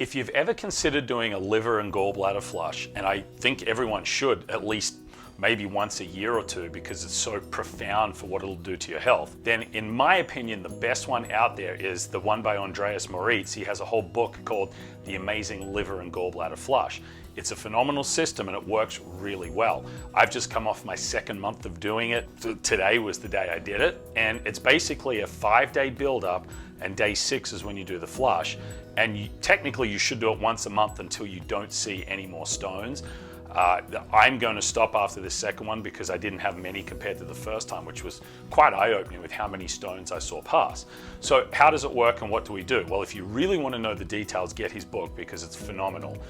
If you've ever considered doing a liver and gallbladder flush, and I think everyone should at least maybe once a year or two because it's so profound for what it'll do to your health, then in my opinion, the best one out there is the one by Andreas Moritz. He has a whole book called The Amazing Liver and Gallbladder Flush. It's a phenomenal system and it works really well. I've just come off my second month of doing it. Today was the day I did it. And it's basically a 5-day build-up, and day 6 is when you do the flush. And technically you should do it once a month until you don't see any more stones. I'm going to stop after the second one because I didn't have many compared to the first time, which was quite eye-opening with how many stones I saw pass. So how does it work and what do we do? Well, if you really want to know the details, get his book because it's phenomenal.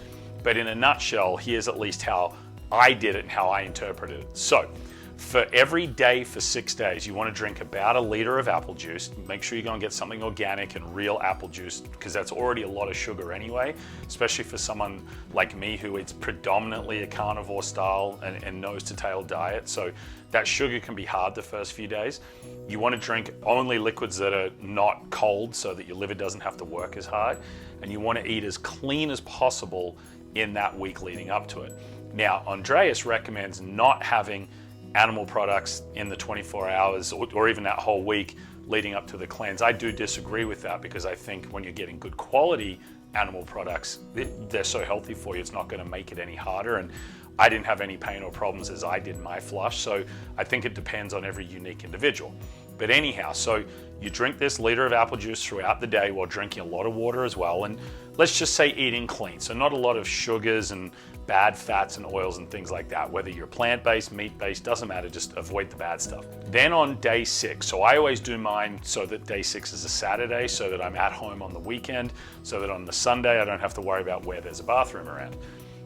But in a nutshell, here's at least how I did it and how I interpreted it. So for every day for 6 days, you want to drink about 1 liter of apple juice. Make sure you go and get something organic and real apple juice because that's already a lot of sugar anyway, especially for someone like me who eats predominantly a carnivore style and nose to tail diet. So that sugar can be hard the first few days. You want to drink only liquids that are not cold so that your liver doesn't have to work as hard. And you want to eat as clean as possible in that week leading up to it. Now, Andreas recommends not having animal products in the 24 hours or even that whole week leading up to the cleanse. I do disagree with that because I think when you're getting good quality animal products, they're so healthy for you, it's not going to make it any harder. And I didn't have any pain or problems as I did my flush. So I think it depends on every unique individual. But anyhow, so you drink this liter of apple juice throughout the day while drinking a lot of water as well. And let's just say eating clean. So not a lot of sugars and bad fats and oils and things like that. Whether you're plant-based, meat-based, doesn't matter, just avoid the bad stuff. Then on day 6, so I always do mine so that day 6 is a Saturday so that I'm at home on the weekend, so that on the Sunday I don't have to worry about where there's a bathroom around.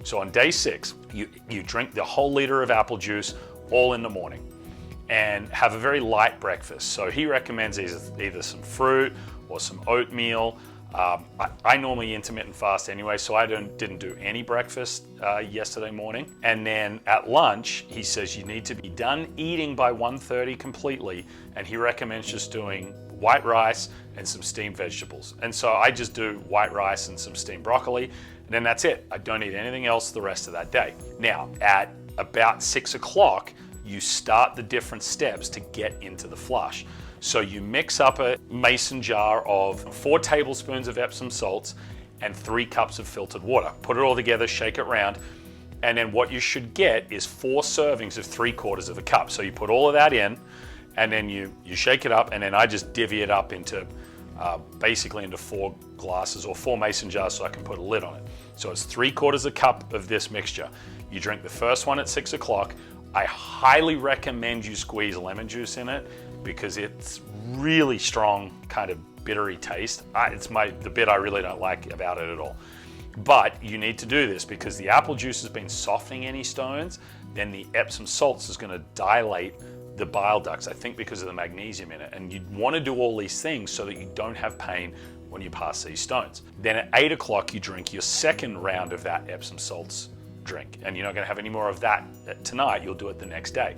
So on day 6, you drink the whole liter of apple juice all in the morning and have a very light breakfast. So he recommends either some fruit or some oatmeal. I normally intermittent fast anyway, so I didn't do any breakfast yesterday morning. And then at lunch, he says you need to be done eating by 1:30 completely, and he recommends just doing white rice and some steamed vegetables. And so I just do white rice and some steamed broccoli, and then that's it. I don't eat anything else the rest of that day. Now, at about 6 o'clock, you start the different steps to get into the flush. So you mix up a mason jar of 4 tablespoons of Epsom salts and 3 cups of filtered water. Put it all together, shake it around, and then what you should get is 4 servings of 3/4 of a cup. So you put all of that in, and then you shake it up, and then I just divvy it up into basically into 4 glasses or 4 mason jars so I can put a lid on it. So it's 3/4 a cup of this mixture. You drink the first one at 6 o'clock. I highly recommend you squeeze lemon juice in it because it's really strong, kind of bittery taste. It's the bit I really don't like about it at all. But you need to do this because the apple juice has been softening any stones, then the Epsom salts is going to dilate the bile ducts, I think because of the magnesium in it. And you want to do all these things so that you don't have pain when you pass these stones. Then at 8 o'clock, you drink your second round of that Epsom salts drink. And you're not going to have any more of that tonight, you'll do it the next day.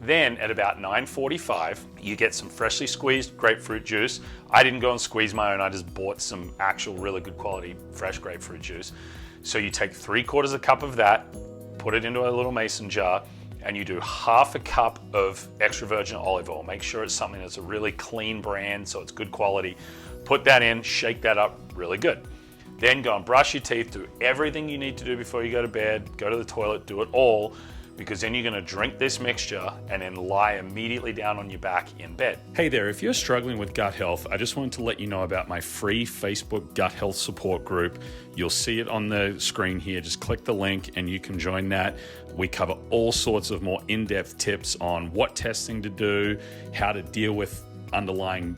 Then at about 9:45, you get some freshly squeezed grapefruit juice. I didn't go and squeeze my own, I just bought some actual really good quality fresh grapefruit juice. So you take 3/4 a cup of that, put it into a little mason jar, and you do 1/2 cup of extra virgin olive oil. Make sure it's something that's a really clean brand, so it's good quality. Put that in, shake that up really good. Then go and brush your teeth, do everything you need to do before you go to bed, go to the toilet, do it all, because then you're going to drink this mixture and then lie immediately down on your back in bed. Hey there, if you're struggling with gut health, I just wanted to let you know about my free Facebook gut health support group. You'll see it on the screen here. Just click the link and you can join that. We cover all sorts of more in-depth tips on what testing to do, how to deal with underlying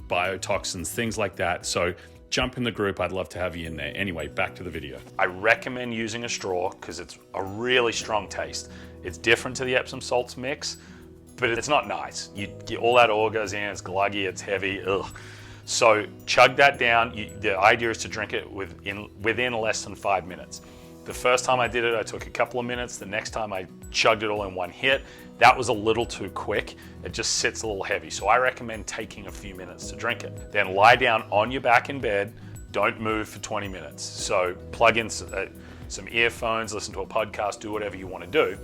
biotoxins, things like that. So jump in the group. I'd love to have you in there. Anyway, back to the video. I recommend using a straw because it's a really strong taste. It's different to the Epsom salts mix, but it's not nice. You get all that oil goes in, it's gluggy, it's heavy, ugh. So chug that down. The idea is to drink it within less than 5 minutes. The first time I did it, I took a couple of minutes. The next time I chugged it all in one hit. That was a little too quick. It just sits a little heavy. So I recommend taking a few minutes to drink it. Then lie down on your back in bed, don't move for 20 minutes. So plug in some earphones, listen to a podcast, do whatever you want to do.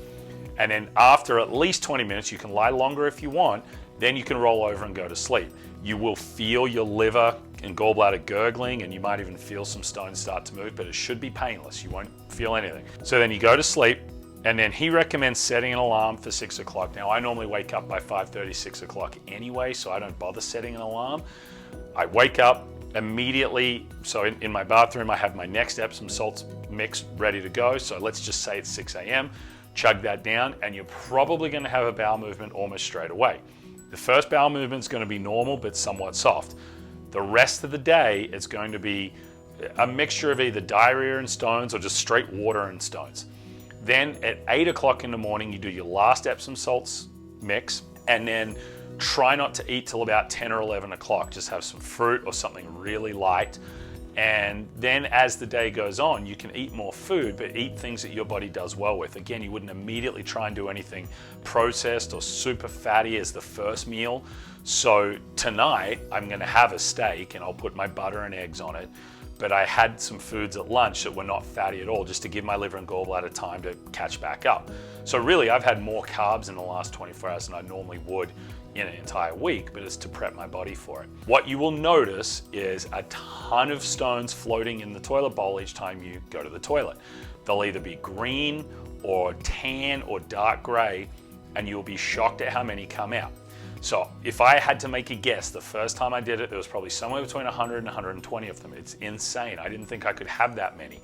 And then after at least 20 minutes, you can lie longer if you want, then you can roll over and go to sleep. You will feel your liver and gallbladder gurgling, and you might even feel some stones start to move, but it should be painless. You won't feel anything. So then you go to sleep, and then he recommends setting an alarm for 6 o'clock. Now, I normally wake up by 5:30, 6 o'clock anyway, so I don't bother setting an alarm. I wake up immediately, so in my bathroom, I have my next Epsom salts mix ready to go. So let's just say it's 6 a.m., chug that down, and you're probably gonna have a bowel movement almost straight away. The first bowel movement is gonna be normal, but somewhat soft. The rest of the day, it's going to be a mixture of either diarrhea and stones or just straight water and stones. Then at 8 o'clock in the morning, you do your last Epsom salts mix, and then try not to eat till about 10 or 11 o'clock. Just have some fruit or something really light. And then as the day goes on, you can eat more food, but eat things that your body does well with. Again, you wouldn't immediately try and do anything processed or super fatty as the first meal. So tonight, I'm gonna have a steak and I'll put my butter and eggs on it. But I had some foods at lunch that were not fatty at all, just to give my liver and gallbladder time to catch back up. So really, I've had more carbs in the last 24 hours than I normally would in an entire week, but it's to prep my body for it. What you will notice is a ton of stones floating in the toilet bowl each time you go to the toilet. They'll either be green or tan or dark gray, and you'll be shocked at how many come out. So if I had to make a guess, the first time I did it, there was probably somewhere between 100 and 120 of them. It's insane. I didn't think I could have that many.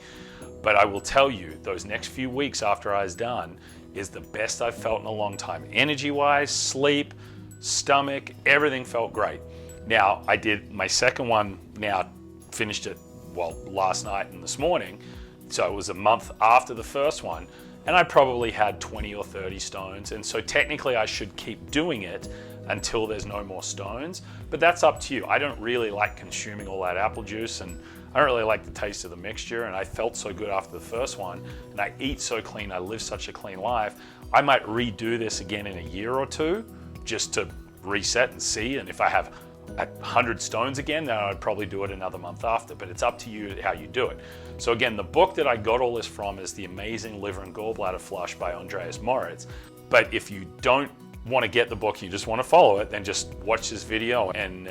But I will tell you, those next few weeks after I was done is the best I've felt in a long time. Energy-wise, sleep, stomach, everything felt great. Now, I did my second one now, finished it, well, last night and this morning. So it was a month after the first one. And I probably had 20 or 30 stones. And so technically I should keep doing it until there's no more stones, but that's up to you. I don't really like consuming all that apple juice, and I don't really like the taste of the mixture, and I felt so good after the first one, and I eat so clean, I live such a clean life. I might redo this again in a year or two just to reset and see, and if I have 100 stones again, then I'd probably do it another month after, but it's up to you how you do it. So again, the book that I got all this from is The Amazing Liver and Gallbladder Flush by Andreas Moritz. But if you don't want to get the book, you just want to follow it, then just watch this video and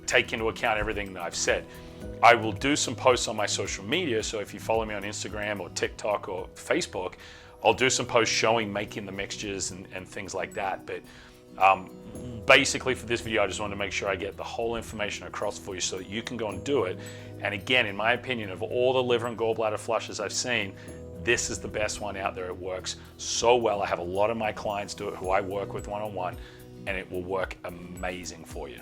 take into account everything that I've said. I will do some posts on my social media, so if you follow me on Instagram or TikTok or Facebook, I'll do some posts showing making the mixtures and things like that. But basically for this video, I just wanted to make sure I get the whole information across for you so that you can go and do it. And again, in my opinion, of all the liver and gallbladder flushes I've seen, this is the best one out there. It works so well. I have a lot of my clients do it who I work with one-on-one, and it will work amazing for you.